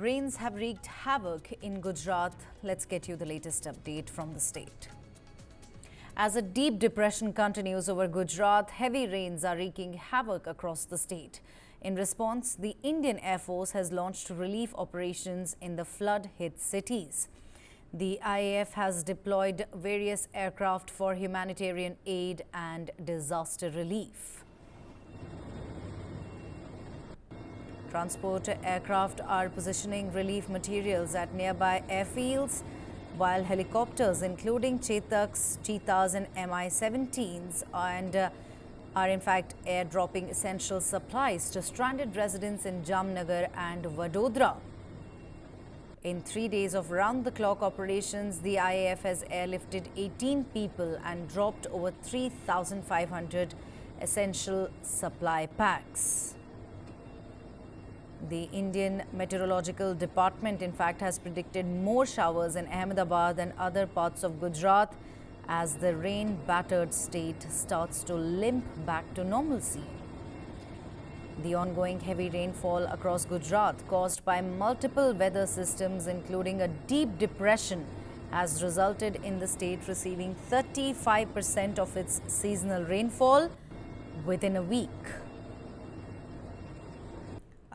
Rains have wreaked havoc in Gujarat. Let's get you the latest update from the state. As a deep depression continues over Gujarat, heavy rains are wreaking havoc across the state. In response, the Indian Air Force has launched relief operations in the flood-hit cities. The IAF has deployed various aircraft for humanitarian aid and disaster relief. Transport aircraft are positioning relief materials at nearby airfields, while helicopters including Chetaks, Cheetahs and Mi-17s are in fact airdropping essential supplies to stranded residents in Jamnagar and Vadodara. In 3 days of round-the-clock operations, the IAF has airlifted 18 people and dropped over 3,500 essential supply packs. The Indian Meteorological Department, in fact, has predicted more showers in Ahmedabad and other parts of Gujarat as the rain-battered state starts to limp back to normalcy. The ongoing heavy rainfall across Gujarat, caused by multiple weather systems, including a deep depression, has resulted in the state receiving 35% of its seasonal rainfall within a week.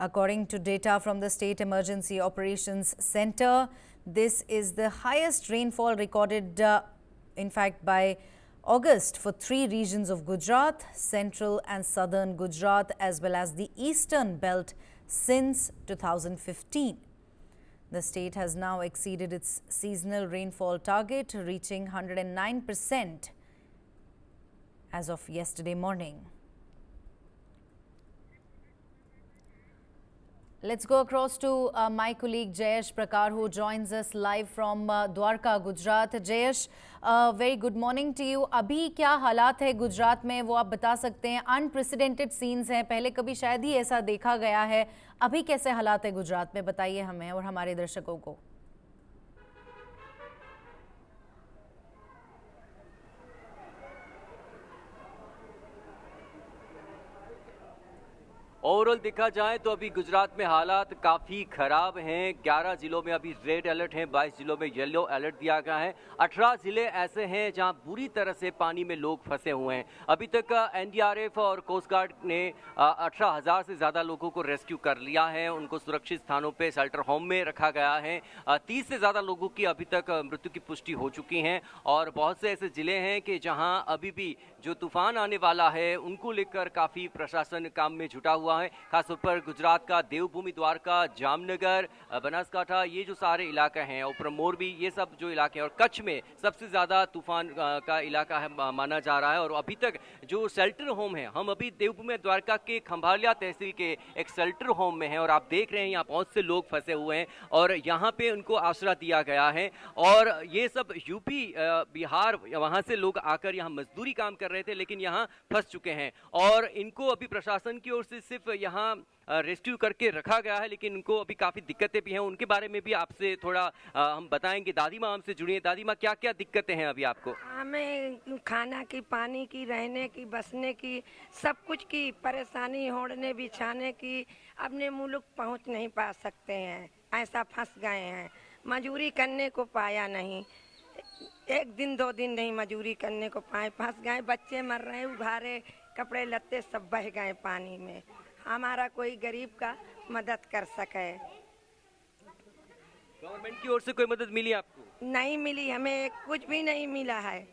According to data from the State Emergency Operations Center, this is the highest rainfall recorded, in fact, by August for 3 regions of Gujarat, central and southern Gujarat, as well as the eastern belt since 2015. The state has now exceeded its seasonal rainfall target, reaching 109% as of yesterday morning. Let's go across to my colleague Jayesh Prakar, who joins us live from Dwarka, Gujarat. Jayesh, very good morning to you. अभी क्या हालात है गुजरात में, वो आप बता सकते हैं? अनप्रेसिडेंटेड सीन्स हैं, पहले कभी शायद ही ऐसा देखा गया है. अभी कैसे हालात है गुजरात में, बताइए हमें और हमारे दर्शकों को. ओवरऑल देखा जाए तो अभी गुजरात में हालात काफ़ी ख़राब हैं। 11 ज़िलों में अभी रेड अलर्ट हैं, 22 ज़िलों में येलो अलर्ट दिया गया है। 18 ज़िले ऐसे हैं जहां बुरी तरह से पानी में लोग फंसे हुए हैं। अभी तक एनडीआरएफ और कोस्ट गार्ड ने 18,000 से ज़्यादा लोगों को रेस्क्यू कर लिया है। उनको सुरक्षित स्थानों पे शेल्टर होम में रखा गया है। 30 से ज़्यादा लोगों की अभी तक मृत्यु की पुष्टि हो चुकी है और बहुत से ऐसे ज़िले हैं कि जहाँ अभी भी जो तूफान आने वाला है उनको लेकर काफ़ी प्रशासन काम में जुटा हुआ है। खासतौर पर गुजरात का देवभूमि द्वारका, जामनगर, बनासकांठा, ये जो सारे इलाके हैं, ऊपर मोरबी, ये सब जो इलाके हैं, और कच्छ में सबसे ज़्यादा तूफान का इलाका है माना जा रहा है। और अभी तक जो शेल्टर होम है, हम अभी देवभूमि द्वारका के खंभालिया तहसील के एक शेल्टर होम में हैं और आप देख रहे हैं यहाँ बहुत से लोग फंसे हुए हैं और यहाँ पे उनको आसरा दिया गया है। और ये सब यूपी, बिहार, वहाँ से लोग आकर यहाँ मजदूरी काम कर रहे थे लेकिन यहाँ फंस चुके हैं और इनको अभी प्रशासन की ओर से सिर्फ यहाँ रेस्क्यू करके रखा गया है, लेकिन उनको अभी काफ़ी दिक्कतें भी हैं। उनके बारे में भी आपसे थोड़ा हम बताएंगे। दादी माँ हमसे जुड़ी हैं। दादी माँ, क्या क्या दिक्कतें हैं अभी आपको? हमें खाना की, पानी की, रहने की, बसने की, सब कुछ की परेशानी, ओढ़ने बिछाने की। अपने मुल्क पहुँच नहीं पा सकते हैं, ऐसा फंस गए हैं। मजदूरी करने को पाया नहीं, 1 दिन 2 दिन नहीं मजदूरी करने को पाए, फंस गए। बच्चे मर रहे, उघारे कपड़े लत्ते सब बह गए पानी में। हमारा कोई गरीब का मदद कर सके। गवर्नमेंट की ओर से कोई मदद मिली आपको? नहीं मिली, हमें कुछ भी नहीं मिला है,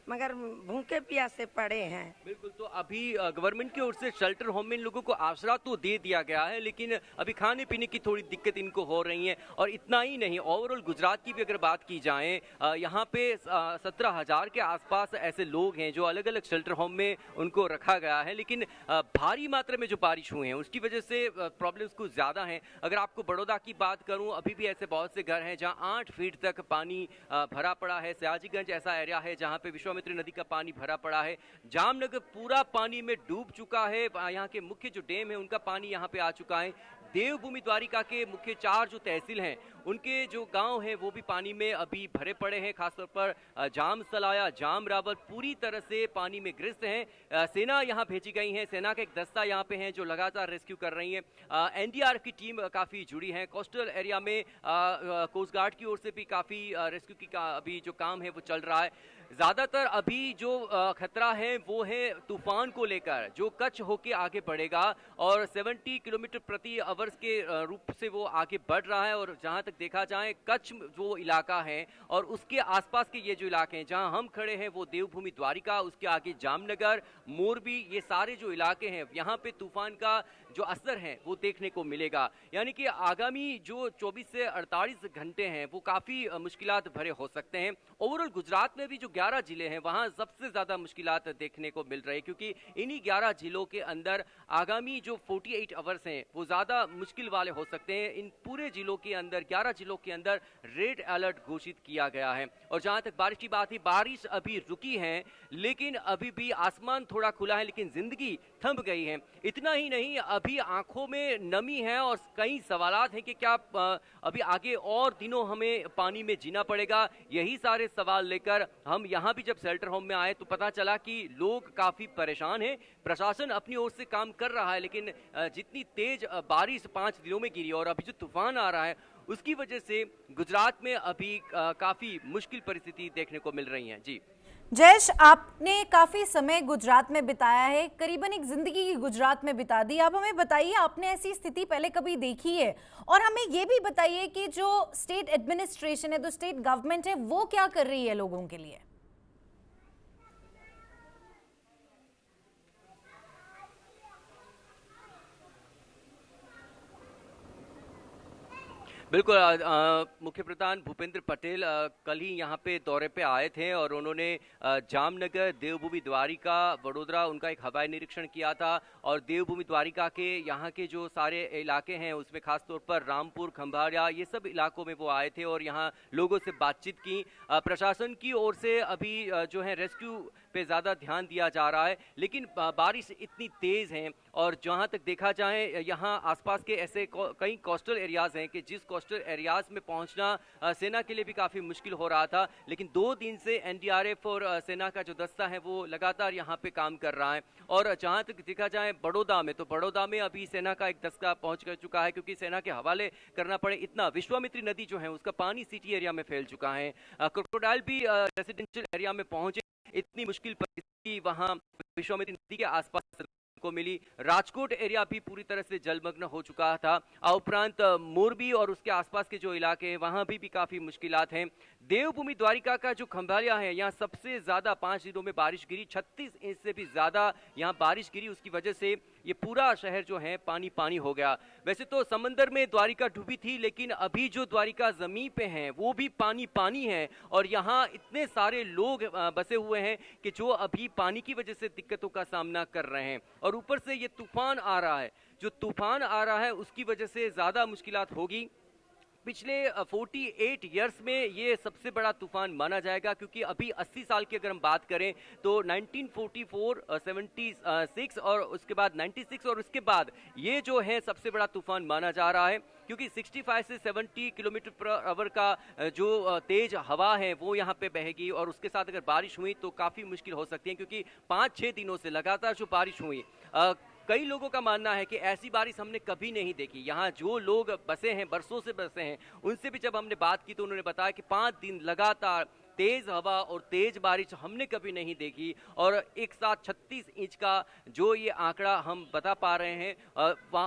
मगर भूखे प्यासे पड़े हैं। बिल्कुल, तो अभी गवर्नमेंट की ओर से शेल्टर होम में इन लोगों को आसरा तो दे दिया गया है, लेकिन अभी खाने पीने की थोड़ी दिक्कत इनको हो रही है। और इतना ही नहीं, ओवरऑल गुजरात की भी अगर बात की जाए, यहाँ पे 17,000 के आसपास ऐसे लोग हैं जो अलग अलग शेल्टर होम में उनको रखा गया है, लेकिन भारी मात्रा में जो बारिश हुई है उसकी वजह से प्रॉब्लम्स कुछ ज़्यादा हैं। अगर आपको बड़ौदा की बात करूँ, अभी भी ऐसे बहुत से घर हैं जहाँ 8 फीट तक पानी भरा पड़ा है। सयाजीगंज ऐसा एरिया है जहाँ पे विश्वामित्री नदी का पानी भरा पड़ा है। जामनगर पूरा पानी में डूब चुका है। यहाँ के मुख्य जो डैम है उनका पानी यहाँ पे आ चुका है। देवभूमि द्वारिका के मुख्य 4 जो तहसील हैं उनके जो गांव हैं वो भी पानी में अभी भरे पड़े हैं। खासतौर पर जाम सलाया, जाम रावल पूरी तरह से पानी में ग्रस्त हैं। सेना यहाँ भेजी गई है, सेना का एक दस्ता यहाँ पे है जो लगातार रेस्क्यू कर रही है। एनडीआरएफ की टीम काफ़ी जुड़ी है। कोस्टल एरिया में कोस्ट गार्ड की ओर से भी काफ़ी रेस्क्यू की अभी जो काम है वो चल रहा है। ज़्यादातर अभी जो खतरा है वो है तूफान को लेकर, जो कच्छ होके आगे बढ़ेगा और 70 किलोमीटर प्रति आवर्स के रूप से वो आगे बढ़ रहा है। और जहां तक देखा जाए कच्छ जो इलाका है और उसके आसपास के ये जो इलाके हैं जहां हम खड़े हैं वो देवभूमि द्वारिका, उसके आगे जामनगर, मोरबी, ये सारे जो इलाके हैं यहाँ पे तूफान का जो असर है वो देखने को मिलेगा। यानी कि आगामी जो 24 से 48 घंटे हैं वो काफ़ी मुश्किलात भरे हो सकते हैं। ओवरऑल गुजरात में भी जो 11 जिले हैं वहाँ सबसे ज़्यादा मुश्किलात देखने को मिल रही है, क्योंकि इन्हीं 11 जिलों के अंदर आगामी जो 48 आवर्स हैं वो ज़्यादा मुश्किल वाले हो सकते हैं। इन पूरे जिलों के अंदर 11 जिलों के अंदर रेड अलर्ट घोषित किया गया है। और जहाँ तक बारिश की बात है, बारिश अभी रुकी है लेकिन अभी भी आसमान थोड़ा खुला है, लेकिन जिंदगी थम गई है। इतना ही नहीं, अभी आंखों में नमी है और कई सवालात हैं कि क्या अभी आगे और दिनों हमें पानी में जीना पड़ेगा। यही सारे सवाल लेकर हम यहाँ भी जब शेल्टर होम में आए तो पता चला कि लोग काफ़ी परेशान हैं। प्रशासन अपनी ओर से काम कर रहा है, लेकिन जितनी तेज बारिश 5 दिनों में गिरी और अभी जो तूफान आ रहा है उसकी वजह से गुजरात में अभी काफ़ी मुश्किल परिस्थिति देखने को मिल रही है। जी जयेश, आपने काफी समय गुजरात में बिताया है, करीबन एक जिंदगी की गुजरात में बिता दी। आप हमें बताइए, आपने ऐसी स्थिति पहले कभी देखी है? और हमें ये भी बताइए कि जो स्टेट एडमिनिस्ट्रेशन है, जो स्टेट गवर्नमेंट है, वो क्या कर रही है लोगों के लिए? बिल्कुल। मुख्य प्रधान भूपेंद्र पटेल कल ही यहाँ पे दौरे पे आए थे और उन्होंने जामनगर, देवभूमि द्वारिका, वडोदरा उनका एक हवाई निरीक्षण किया था। और देवभूमि द्वारिका के यहाँ के जो सारे इलाके हैं उसमें खासतौर पर रामपुर, खंभारिया, ये सब इलाकों में वो आए थे और यहाँ लोगों से बातचीत की। प्रशासन की ओर से अभी जो है रेस्क्यू पे ज़्यादा ध्यान दिया जा रहा है, लेकिन बारिश इतनी तेज़ है और जहाँ तक देखा जाए यहाँ आसपास के ऐसे कई कोस्टल एरियाज़ हैं कि जिस कोस्टल एरियाज़ में पहुँचना सेना के लिए भी काफ़ी मुश्किल हो रहा था। लेकिन 2 दिन से एनडीआरएफ और सेना का जो दस्ता है वो लगातार यहाँ पे काम कर रहा है। और जहाँ तक देखा जाए बड़ौदा में, तो बड़ौदा में अभी सेना का एक दस्ता पहुँच कर चुका है, क्योंकि सेना के हवाले करना पड़े इतना विश्वामित्री नदी जो है उसका पानी सिटी एरिया में फैल चुका है। क्रोकोडाइल भी रेसिडेंशियल एरिया में पहुँचे, इतनी मुश्किल परिस्थिति वहाँ विश्वामित्री नदी के आसपास को मिली। राजकोट एरिया भी पूरी तरह से जलमग्न हो चुका था। उपरांत मोरबी और उसके आसपास के जो इलाके हैं वहां भी काफी मुश्किलात हैं। देवभूमि द्वारिका का जो खंभालिया है, यहाँ सबसे ज्यादा 5 दिनों में बारिश गिरी, 36 इंच से भी ज्यादा यहाँ बारिश गिरी। उसकी वजह से ये पूरा शहर जो है पानी पानी हो गया। वैसे तो समंदर में द्वारिका डूबी थी, लेकिन अभी जो द्वारिका जमीन पे हैं वो भी पानी पानी है और यहाँ इतने सारे लोग बसे हुए हैं कि जो अभी पानी की वजह से दिक्कतों का सामना कर रहे हैं। और ऊपर से ये तूफान आ रहा है, जो तूफान आ रहा है उसकी वजह से ज्यादा मुश्किलात होगी। पिछले 48 इयर्स में ये सबसे बड़ा तूफान माना जाएगा, क्योंकि अभी 80 साल की अगर हम बात करें तो 1944, 76 और उसके बाद 96 और उसके बाद ये जो है सबसे बड़ा तूफान माना जा रहा है, क्योंकि 65 से 70 किलोमीटर पर आवर का जो तेज हवा है वो यहाँ पे बहेगी और उसके साथ अगर बारिश हुई तो काफ़ी मुश्किल हो सकती है, क्योंकि 5-6 दिनों से लगातार जो बारिश हुई, कई लोगों का मानना है कि ऐसी बारिश हमने कभी नहीं देखी। यहाँ जो लोग बसे हैं, बरसों से बसे हैं, उनसे भी जब हमने बात की तो उन्होंने बताया कि 5 दिन लगातार तेज हवा और तेज बारिश हमने कभी नहीं देखी। और एक साथ 36 इंच का जो ये आंकड़ा हम बता पा रहे हैं,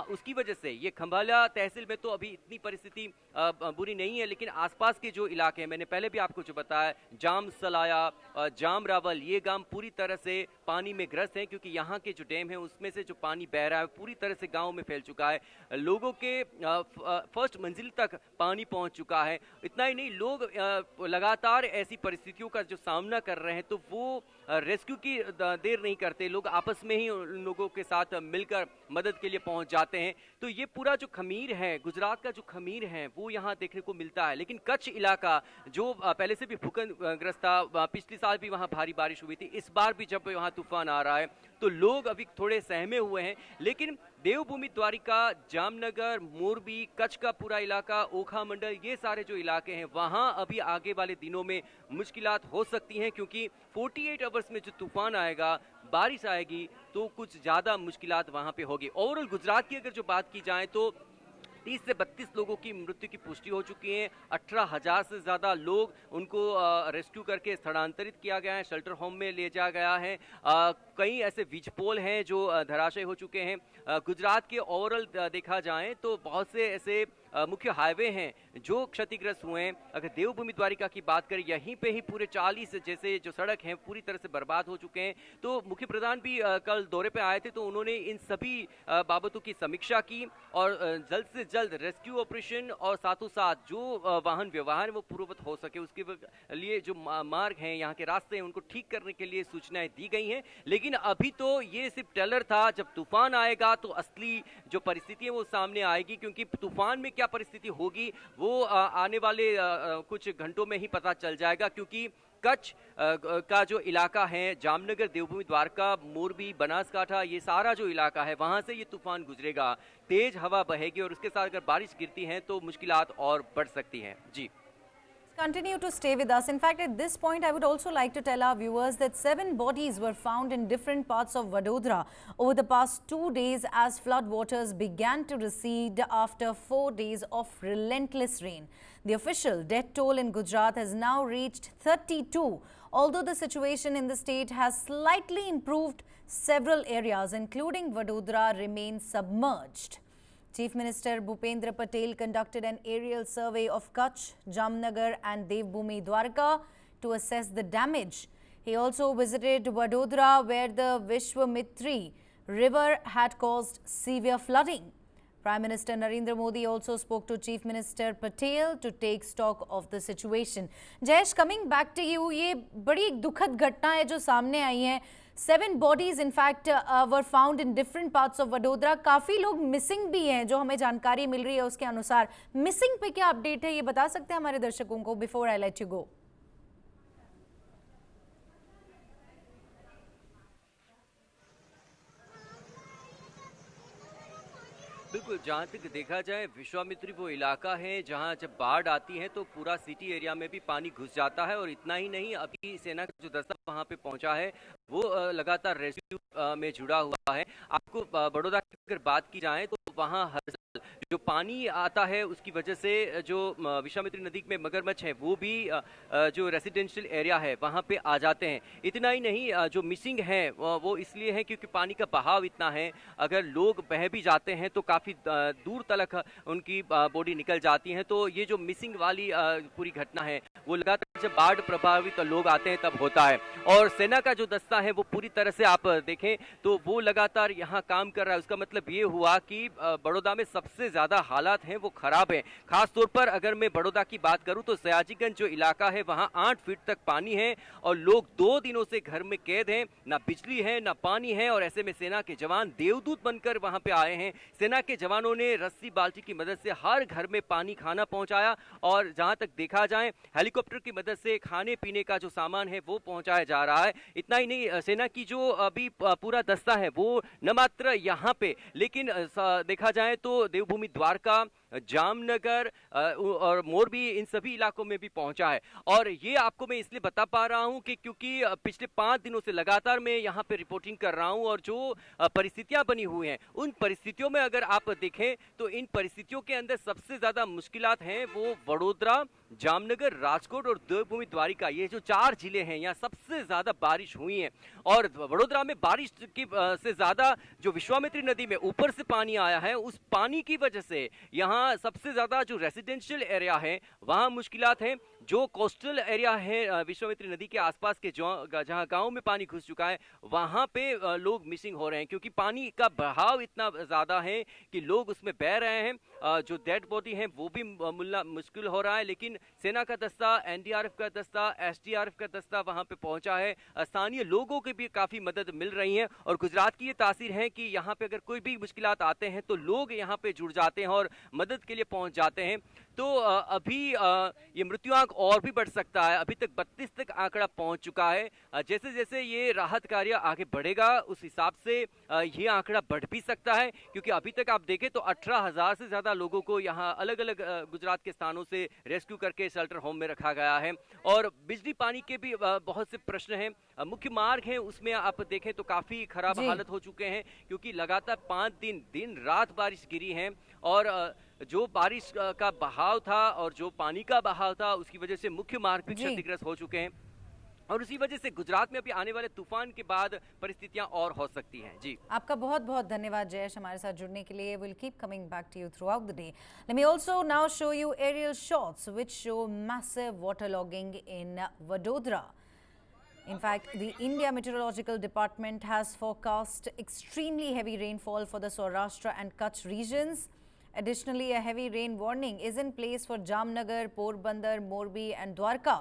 उसकी वजह से ये खंभालिया तहसील में तो अभी इतनी परिस्थिति बुरी नहीं है, लेकिन आसपास के जो इलाके हैं, मैंने पहले भी आपको जो बताया, जाम सलाया, जाम रावल, ये गांव पूरी तरह से पानी में ग्रस्त हैं, क्योंकि यहाँ के जो डैम है उसमें से जो पानी बह रहा है पूरी तरह से गाँव में फैल चुका है। लोगों के फर्स्ट मंजिल तक पानी पहुँच चुका है। इतना ही नहीं, लोग लगातार ऐसी परिस्थितियों का जो सामना कर रहे हैं तो वो रेस्क्यू की देर नहीं करते, लोग आपस में ही उन लोगों के साथ मिलकर मदद के लिए पहुंच जाते हैं। तो ये पूरा जो खमीर है, गुजरात का जो खमीर है वो यहाँ देखने को मिलता है। लेकिन कच्छ इलाका जो पहले से भी भूकंपग्रस्त था, पिछले साल भी वहाँ भारी बारिश हुई थी, इस बार भी जब वहाँ तूफान आ रहा है, तो लोग अभी थोड़े सहमे हुए हैं। लेकिन देवभूमि द्वारिका, जामनगर, मोरबी, कच्छ का पूरा इलाका, ओखा मंडल, ये सारे जो इलाके हैं वहां अभी आगे वाले दिनों में मुश्किलात हो सकती हैं, क्योंकि 48 आवर्स में जो तूफान आएगा, बारिश आएगी, तो कुछ ज्यादा मुश्किलात वहां पे होगी। ओवरऑल गुजरात की अगर जो बात की जाए तो 30 से 32 लोगों की मृत्यु की पुष्टि हो चुकी है। 18,000 से ज्यादा लोग उनको रेस्क्यू करके स्थलांतरित किया गया है, शेल्टर होम में ले जाया गया है। कई ऐसे वीज पोल हैं जो धराशयी हो चुके हैं। गुजरात के ओवरऑल देखा जाए तो बहुत से ऐसे मुख्य हाईवे हैं जो क्षतिग्रस्त हुए हैं। अगर देवभूमि द्वारिका की बात करें, यहीं पे ही पूरे 40 जैसे जो सड़क हैं पूरी तरह से बर्बाद हो चुके हैं। तो मुख्य प्रधान भी कल दौरे पे आए थे, तो उन्होंने इन सभी बाबतों की समीक्षा की और जल्द से जल्द रेस्क्यू ऑपरेशन और साथों साथ जो वाहन व्यवहार वो पूर्ववत हो सके उसके लिए जो मार्ग हैं, यहाँ के रास्ते हैं, उनको ठीक करने के लिए सूचनाएं दी गई हैं। लेकिन अभी तो ये सिर्फ टेलर था, जब तूफान आएगा तो असली जो परिस्थिति है वो सामने आएगी, क्योंकि तूफान में क्या परिस्थिति होगी वो आने वाले कुछ घंटों में ही पता चल जाएगा। क्योंकि कच्छ का जो इलाका है, जामनगर, देवभूमि द्वारका, मोरबी, बनासकांठा, ये सारा जो इलाका है वहां से ये तूफान गुजरेगा, तेज हवा बहेगी और उसके साथ अगर बारिश गिरती है तो मुश्किलात और बढ़ सकती हैं। जी, continue to stay with us. In fact, at this point, I would also like to tell our viewers that 7 bodies were found in different parts of Vadodara over the past 2 days as flood waters began to recede after 4 days of relentless rain. The official death toll in Gujarat has now reached 32. Although the situation in the state has slightly improved, several areas, including Vadodara, remain submerged. Chief Minister Bhupendra Patel conducted an aerial survey of Kutch, Jamnagar and Devbhoomi Dwarka to assess the damage. He also visited Vadodara, where the Vishwamitri river had caused severe flooding. Prime Minister Narendra Modi also spoke to Chief Minister Patel to take stock of the situation. Jayesh, coming back to you, ये बड़ी दुखद घटना है जो सामने आई है। 7 bodies in fact were found in different parts of Vadodara. काफी लोग मिसिंग भी हैं, जो हमें जानकारी मिल रही है उसके अनुसार। मिसिंग पे क्या अपडेट है ये बता सकते हैं हमारे दर्शकों को before I let you go? बिल्कुल, जहाँ तक देखा जाए विश्वामित्री वो इलाका है जहाँ जब बाढ़ आती है तो पूरा सिटी एरिया में भी पानी घुस जाता है। और इतना ही नहीं, अभी सेना का जो दस्ता वहाँ पे पहुँचा है वो लगातार रेस्क्यू में जुड़ा हुआ है। आपको बड़ौदा की अगर बात की जाए तो वहाँ हर साल जो पानी आता है उसकी वजह से जो विश्वामित्री नदी में मगरमच्छ है वो भी जो रेसिडेंशियल एरिया है वहाँ पे आ जाते हैं। इतना ही नहीं, जो मिसिंग है वो इसलिए है क्योंकि पानी का बहाव इतना है, अगर लोग बह भी जाते हैं तो काफ़ी दूर तक उनकी बॉडी निकल जाती है। तो ये जो मिसिंग वाली पूरी घटना है वो लगातार जब बाढ़ प्रभावित लोग आते हैं तब होता है। और सेना का जो दस्ता है वो पूरी तरह से आप देखें तो वो लगातार यहाँ काम कर रहा है। उसका मतलब ये हुआ कि बड़ौदा में सबसे ज्यादा हालात हैं वो खराब हैं। खास तौर पर अगर मैं बड़ौदा की बात करूं तो सयाजीगंज जो इलाका है वहां 8 फीट तक पानी है और लोग 2 दिनों से घर में कैद हैं, ना बिजली है ना पानी है। और ऐसे में सेना के जवान देवदूत बनकर वहां पे आए हैं। सेना के जवानों ने रस्सी बाल्टी की मदद से हर घर में पानी खाना पहुंचाया और जहां तक देखा जाए हेलीकॉप्टर की मदद से खाने पीने का जो सामान है वो पहुंचाया जा रहा है। इतना ही नहीं, सेना की जो अभी पूरा दस्ता है वो न मात्र यहाँ पे लेकिन देखा जाए तो देवभूमि द्वारका, जामनगर और मोरबी, इन सभी इलाकों में भी पहुंचा है। और ये आपको मैं इसलिए बता पा रहा हूं कि क्योंकि पिछले 5 दिनों से लगातार मैं यहां पे रिपोर्टिंग कर रहा हूं और जो परिस्थितियां बनी हुई हैं उन परिस्थितियों में अगर आप देखें तो इन परिस्थितियों के अंदर सबसे ज्यादा मुश्किलात हैं वो वडोदरा, जामनगर, राजकोट और देवभूमि द्वारिका, ये जो 4 जिले हैं यहाँ सबसे ज्यादा बारिश हुई है। और वडोदरा में बारिश की से ज्यादा जो विश्वामित्री नदी में ऊपर से पानी आया है उस पानी की वजह से यहाँ सबसे ज्यादा जो रेसिडेंशियल एरिया है वहां मुश्किलात हैं। जो कोस्टल एरिया है विश्वामित्री नदी के आसपास के जहां गांव में पानी घुस चुका है वहां पे लोग मिसिंग हो रहे हैं क्योंकि पानी का बहाव इतना ज्यादा है कि लोग उसमें बह रहे हैं। जो डेड बॉडी है वो भी मिलना मुश्किल हो रहा है। लेकिन सेना का दस्ता, एनडीआरएफ का दस्ता, एसडीआरएफ का दस्ता वहां पे पहुंचा है। स्थानीय लोगों की भी काफी मदद मिल रही है। और गुजरात की ये तासीर है कि यहाँ पे अगर कोई भी मुश्किलात आते हैं तो लोग यहाँ पे जुड़ जाते हैं और मदद के लिए पहुंच जाते हैं। तो अभी ये मृत्युआंक और भी बढ़ सकता है। अभी तक 32 तक आंकड़ा पहुंच चुका है। जैसे जैसे ये राहत कार्य आगे बढ़ेगा उस हिसाब से ये आंकड़ा बढ़ भी सकता है, क्योंकि अभी तक आप देखें तो 18,000 से ज्यादा लोगों को यहाँ अलग अलग गुजरात के स्थानों से रेस्क्यू करके शेल्टर होम में रखा गया है। और बिजली पानी के भी बहुत से प्रश्न हैं। मुख्य मार्ग हैं उसमें आप देखें तो काफी खराब हालत हो चुके हैं, क्योंकि लगातार 5 दिन रात बारिश गिरी है। और जो बारिश का बहाव था और जो पानी का बहाव था उसकी वजह से मुख्य मार्ग भी क्षतिग्रस्त हो चुके हैं। और उसी वजह से गुजरात में अभी आने वाले तूफान के बाद परिस्थितियां और हो सकती हैं। जी, आपका बहुत बहुत धन्यवाद जयेश हमारे साथ जुड़ने के लिए। Will keep coming back to you throughout the day. Let me also now show you aerial shots which show massive waterlogging in Vadodara. In fact, the India Meteorological Department has forecast extremely heavy rainfall for the Saurashtra and Kutch regions. Additionally, a heavy rain warning is in place for Jamnagar, Porbandar, Morbi and Dwarka.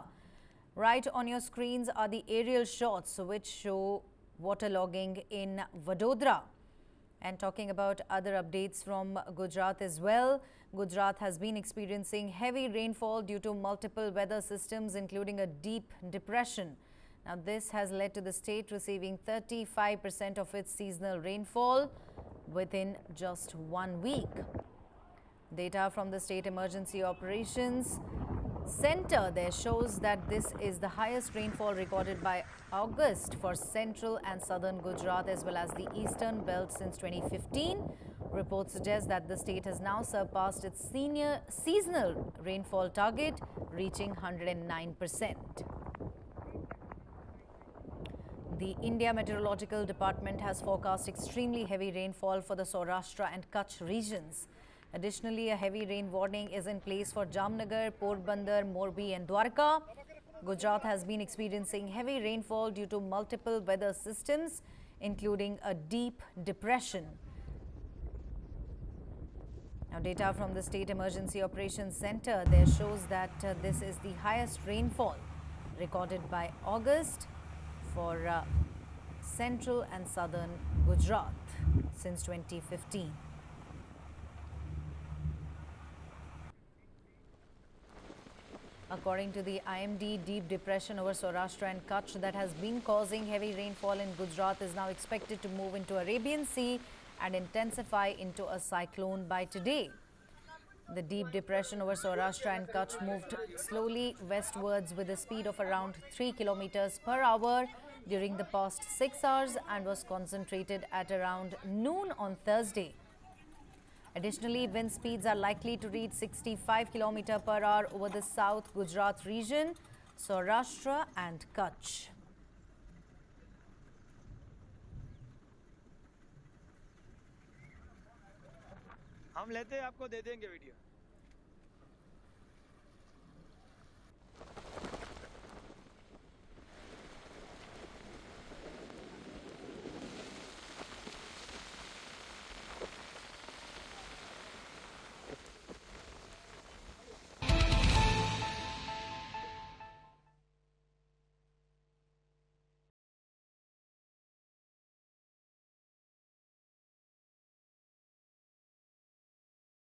Right on your screens are the aerial shots which show waterlogging in Vadodara. And talking about other updates from Gujarat as well, Gujarat has been experiencing heavy rainfall due to multiple weather systems, including a deep depression. Now, this has led to the state receiving 35% of its seasonal rainfall within just 1 week. Data from the State Emergency Operations Center there shows that this is the highest rainfall recorded by August for central and southern Gujarat as well as the eastern belt since 2015. Reports suggest that the state has now surpassed its seasonal rainfall target, reaching 109%. The India Meteorological Department has forecast extremely heavy rainfall for the Saurashtra and Kutch regions. Additionally, a heavy rain warning is in place for Jamnagar, Porbandar, Morbi and Dwarka. Gujarat has been experiencing heavy rainfall due to multiple weather systems, including a deep depression. Now, data from the State Emergency Operations Center there shows that this is the highest rainfall recorded by August for central and southern Gujarat since 2015. According to the IMD, deep depression over Saurashtra and Kutch that has been causing heavy rainfall in Gujarat is now expected to move into Arabian Sea and intensify into a cyclone by today. The deep depression over Saurashtra and Kutch moved slowly westwards with a speed of around 3 kilometers per hour during the past 6 hours and was concentrated at around noon on Thursday. Additionally, wind speeds are likely to reach 65 km per hour over the South Gujarat region, Saurashtra and Kutch. हम लेते हैं, आपको दे देंगे video.